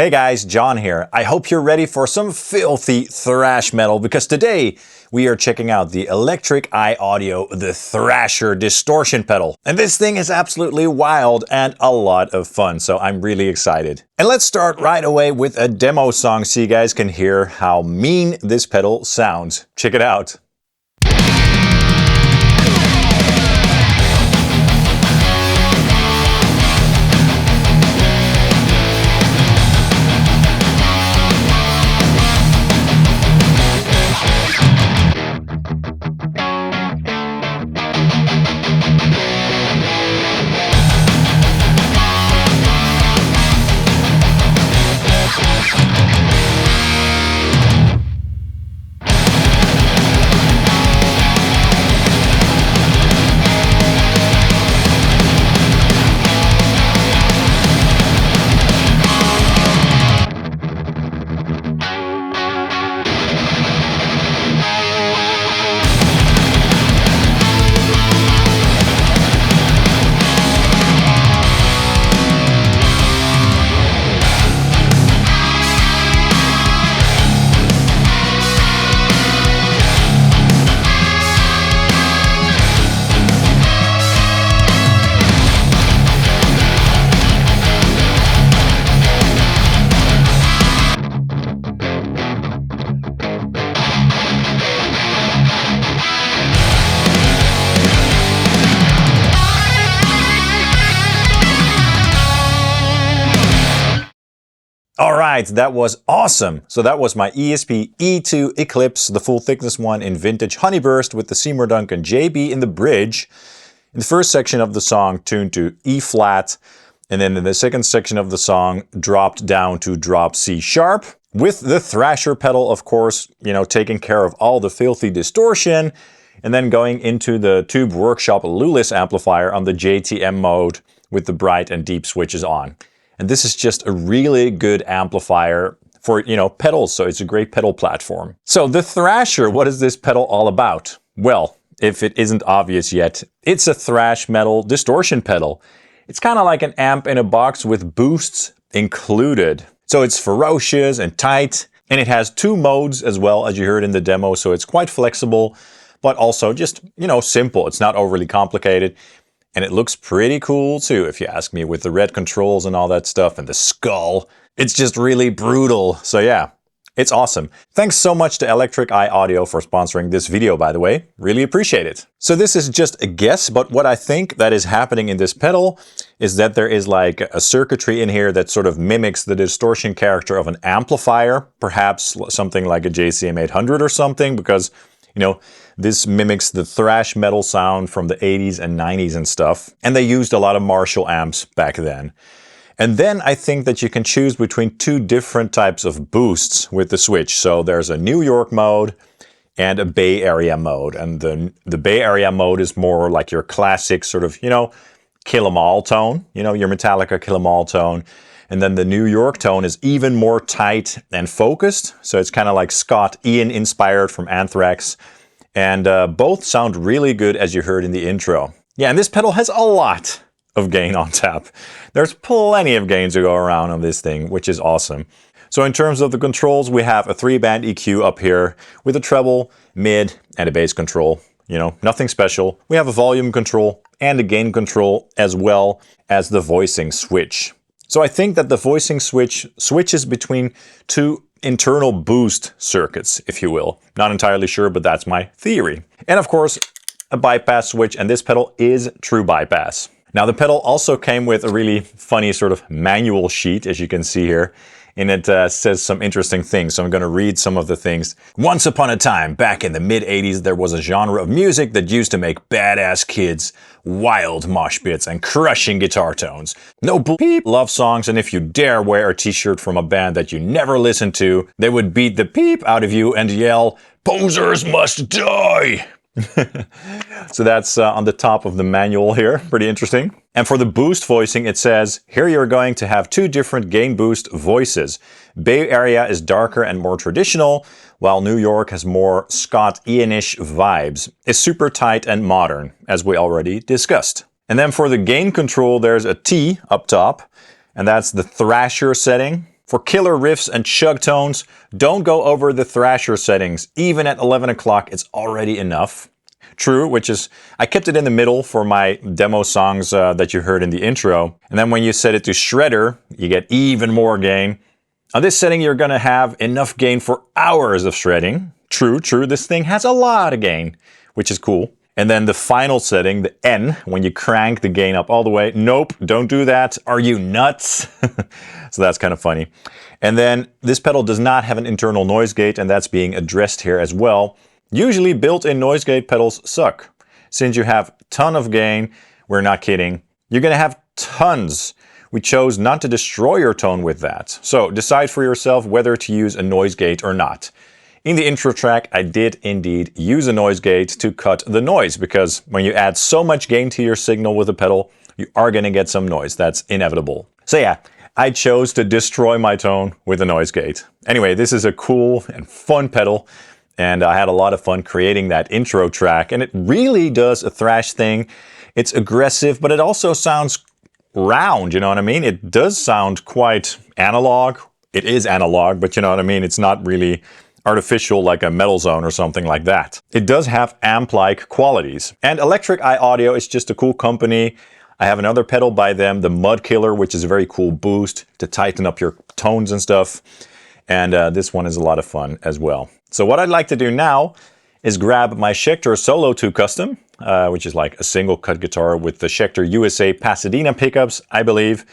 Hey guys, John here. I hope you're ready for some filthy thrash metal because today we are checking out the Electric Eye Audio, the Thrasher distortion pedal. And this thing is absolutely wild and a lot of fun, so I'm really excited. And let's start right away with a demo song so you guys can hear how mean this pedal sounds. Check it out. Alright, that was awesome! So that was my ESP E2 Eclipse, the full thickness one in vintage Honeyburst with the Seymour Duncan JB in the bridge. In the first section of the song tuned to E flat, and then in the second section of the song dropped down to drop C sharp. With the Thrasher pedal, of course, taking care of all the filthy distortion, and then going into the Tube Workshop Lulis amplifier on the JTM mode with the bright and deep switches on. And this is just a really good amplifier for, pedals, so it's a great pedal platform. So the Thrasher, what is this pedal all about? Well, if it isn't obvious yet, it's a thrash metal distortion pedal. It's kind of like an amp in a box with boosts included. So it's ferocious and tight, and it has two modes as well, as you heard in the demo, so it's quite flexible, but also just, simple. It's not overly complicated. And it looks pretty cool too, if you ask me, with the red controls and all that stuff and the skull. It's just really brutal. So yeah, it's awesome. Thanks so much to Electric Eye Audio for sponsoring this video, by the way. Really appreciate it. So this is just a guess, but what I think that is happening in this pedal is that there is like a circuitry in here that sort of mimics the distortion character of an amplifier, perhaps something like a JCM 800 or something, because this mimics the thrash metal sound from the 80s and 90s and stuff. And they used a lot of Marshall amps back then. And then I think that you can choose between two different types of boosts with the switch. So there's a New York mode and a Bay Area mode. And the Bay Area mode is more like your classic sort of, kill 'em all tone, your Metallica kill 'em all tone. And then the New York tone is even more tight and focused. So it's kind of like Scott Ian inspired from Anthrax. And both sound really good, as you heard in the intro. Yeah, and this pedal has a lot of gain on tap. There's plenty of gain to go around on this thing, which is awesome. So in terms of the controls, we have a 3-band EQ up here with a treble, mid, and a bass control. Nothing special. We have a volume control and a gain control, as well as the voicing switch. So I think that the voicing switch switches between two internal boost circuits, if you will. Not entirely sure, but that's my theory. And of course, a bypass switch, and this pedal is true bypass. Now the pedal also came with a really funny sort of manual sheet, as you can see here. And it says some interesting things, so I'm going to read some of the things. Once upon a time, back in the mid-80s, there was a genre of music that used to make badass kids wild mosh pits and crushing guitar tones. No beep love songs, and if you dare wear a t-shirt from a band that you never listened to, they would beat the peep out of you and yell, "Posers must die!" So that's on the top of the manual here. Pretty interesting. And for the boost voicing, it says, here you're going to have two different gain boost voices. Bay Area is darker and more traditional, while New York has more Scott Ian-ish vibes. It's super tight and modern, as we already discussed. And then for the gain control, there's a T up top, and that's the Thrasher setting. For killer riffs and chug tones, don't go over the Thrasher settings. Even at 11 o'clock, it's already enough. True, which is, I kept it in the middle for my demo songs that you heard in the intro. And then when you set it to Shredder, you get even more gain. On this setting, you're gonna have enough gain for hours of shredding. True, this thing has a lot of gain, which is cool. And then the final setting, the N, when you crank the gain up all the way. Nope, don't do that. Are you nuts? So that's kind of funny. And then this pedal does not have an internal noise gate, and that's being addressed here as well. Usually built-in noise gate pedals suck. Since you have a ton of gain, we're not kidding, you're gonna have tons. We chose not to destroy your tone with that. So decide for yourself whether to use a noise gate or not. In the intro track, I did indeed use a noise gate to cut the noise, because when you add so much gain to your signal with a pedal, you are gonna get some noise. That's inevitable. So yeah, I chose to destroy my tone with a noise gate. Anyway, this is a cool and fun pedal, and I had a lot of fun creating that intro track, and it really does a thrash thing. It's aggressive, but it also sounds round, you know what I mean? It does sound quite analog. It is analog, but you know what I mean? It's not really artificial like a Metal Zone or something like that. It does have amp-like qualities. And Electric Eye Audio is just a cool company. I have another pedal by them, the Mud Killer, which is a very cool boost to tighten up your tones and stuff. And this one is a lot of fun as well. So what I'd like to do now is grab my Schecter Solo 2 Custom, which is like a single cut guitar with the Schecter USA Pasadena pickups, I believe,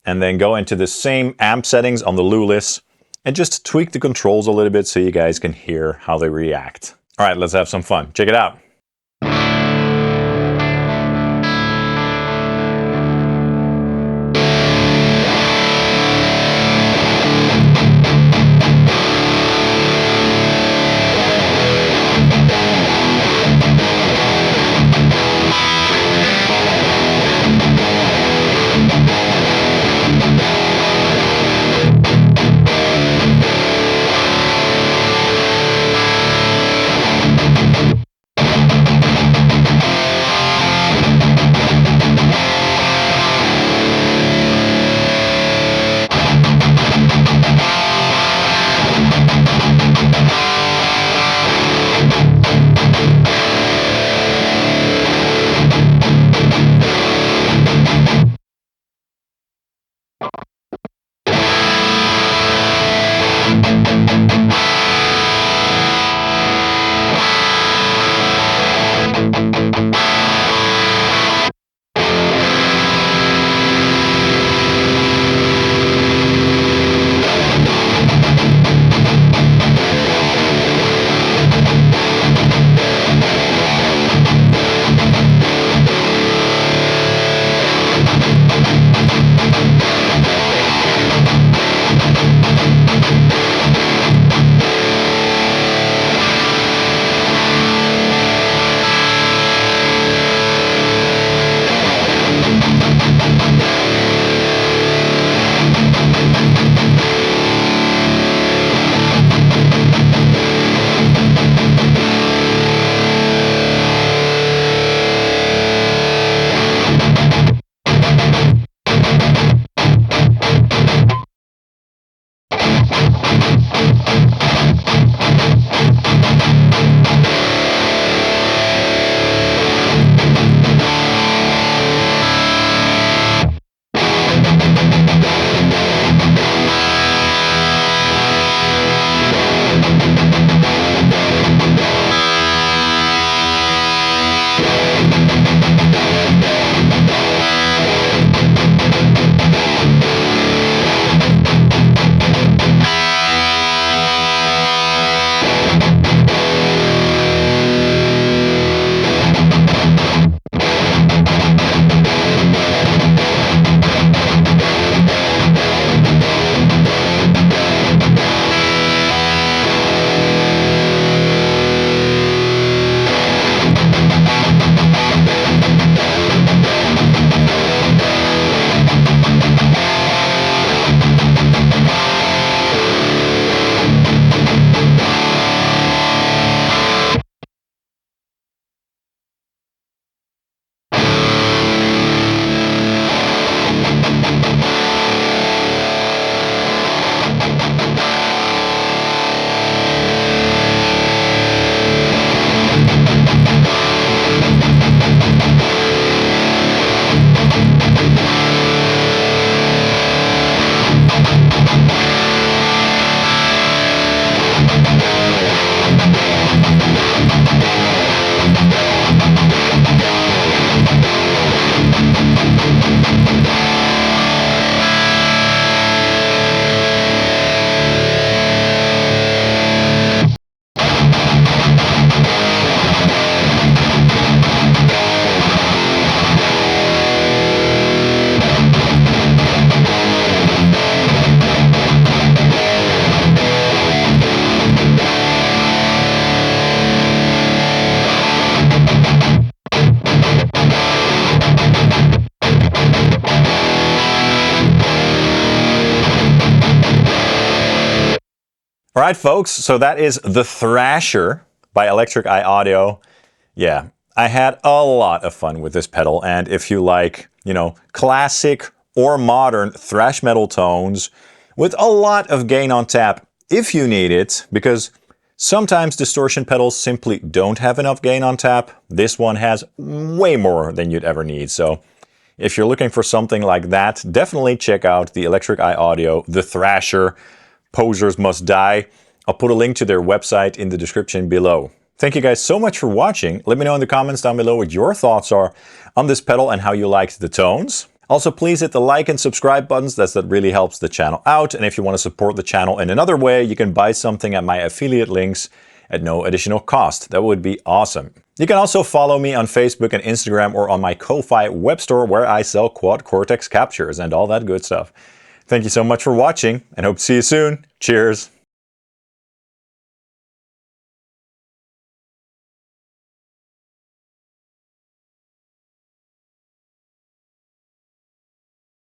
and then go into the same amp settings on the Lulis and just tweak the controls a little bit so you guys can hear how they react. All right, let's have some fun. Check it out. Alright folks, so that is the Thrasher by Electric Eye Audio. Yeah, I had a lot of fun with this pedal, and if you like, classic or modern thrash metal tones with a lot of gain on tap if you need it, because sometimes distortion pedals simply don't have enough gain on tap. This one has way more than you'd ever need. So if you're looking for something like that, definitely check out the Electric Eye Audio, the Thrasher. Posers must die. I'll put a link to their website in the description below. Thank you guys so much for watching. Let me know in the comments down below what your thoughts are on this pedal and how you liked the tones. Also, please hit the like and subscribe buttons, that really helps the channel out. And if you want to support the channel in another way, you can buy something at my affiliate links at no additional cost. That would be awesome. You can also follow me on Facebook and Instagram or on my Ko-Fi web store where I sell quad cortex captures and all that good stuff. Thank you so much for watching and hope to see you soon. Cheers!